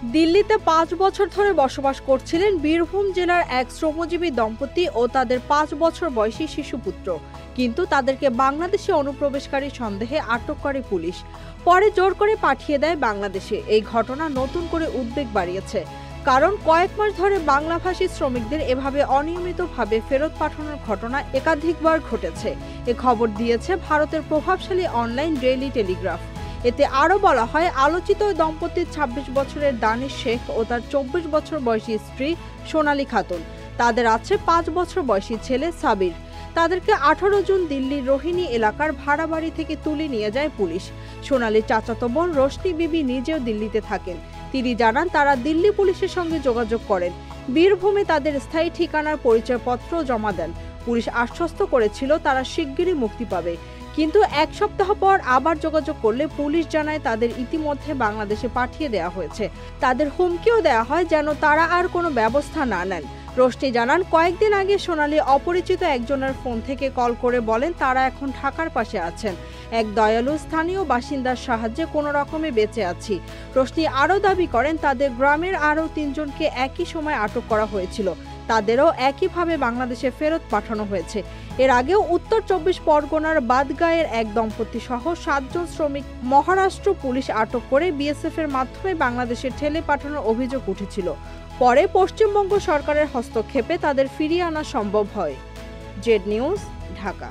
দিল্লিতে ৫ বছর ধরে বসবাস করছিলেন বীরভূম জেলার এক শ্রমজীবী দম্পতি ও তাদের ৫ বছর বয়সী শিশুপুত্র। কিন্তু তাদেরকে বাংলাদেশে অনুপ্রবেশকারী সন্দেহে আটক করে পুলিশ। পরে জোর করে পাঠিয়ে দেয় বাংলাদেশে। এই ঘটনা নতুন করে উদ্বেগ বাড়িয়েছে, কারণ কয়েক মাস ধরে বাংলাভাষী শ্রমিকদের এভাবে অনিয়মিতভাবে ফেরত পাঠানোর ঘটনা একাধিকবার ঘটেছে। এ খবর দিয়েছে ভারতের প্রভাবশালী অনলাইন ডেইলি টেলিগ্রাফ। এতে আরও বলা হয়, আলোচিত ওই দম্পতির ২৬ বছরের দানিশ শেখ ও তার ২৪ বছর বয়সী স্ত্রী সোনালী খাতুন। তাদের আছে ৫ বছর বয়সী ছেলে সাবির। তাদেরকে ১৮ জুন দিল্লির রোহিণী এলাকার ভাড়া বাড়ি থেকে তুলে নিয়ে যায় পুলিশ। সোনালীর চাচাতো বোন রোশনি বিবি নিজেও দিল্লিতে থাকেন। তিনি জানান, তারা দিল্লি পুলিশের সঙ্গে যোগাযোগ করেন। বীরভূমে তাদের স্থায়ী ঠিকানার পরিচয়পত্র জমা দেন। পুলিশ আশ্বস্ত করেছিল তারা শিগগিরই মুক্তি পাবে। কিন্তু এক সপ্তাহ পর আবার যোগাযোগ করলে পুলিশ জানায় তাদের ইতিমধ্যে বাংলাদেশে পাঠিয়ে দেওয়া হয়েছে। তাদের হুমকিও দেওয়া হয় যেন তারা আর কোনো ব্যবস্থা না নেন। রোশনি জানান, কয়েকদিন আগে সোনালী অপরিচিত একজনের ফোন থেকে কল করে বলেন তারা এখন ঢাকার পাশে আছেন। এক দয়ালু স্থানীয় বাসিন্দার সাহায্যে কোনো রকমে বেঁচে আছি। রোশনি আরও দাবি করেন তাদের গ্রামের আরও ৩ জনকে একই সময় আটক করা হয়েছিল। তাদেরও একইভাবে বাংলাদেশে ফেরত পাঠানো হয়েছে। এর আগেও উত্তর ২৪ পরগনার বাদগাঁয়ের এক দম্পতি সহ ৭ জন শ্রমিক মহারাষ্ট্র পুলিশ আটক করে বিএসএফ এর মাধ্যমে বাংলাদেশে ঠেলে পাঠানোর অভিযোগ উঠেছিল। পরে পশ্চিমবঙ্গ সরকারের হস্তক্ষেপে তাদের ফিরিয়ে আনা সম্ভব হয়। Z news, Dhaka.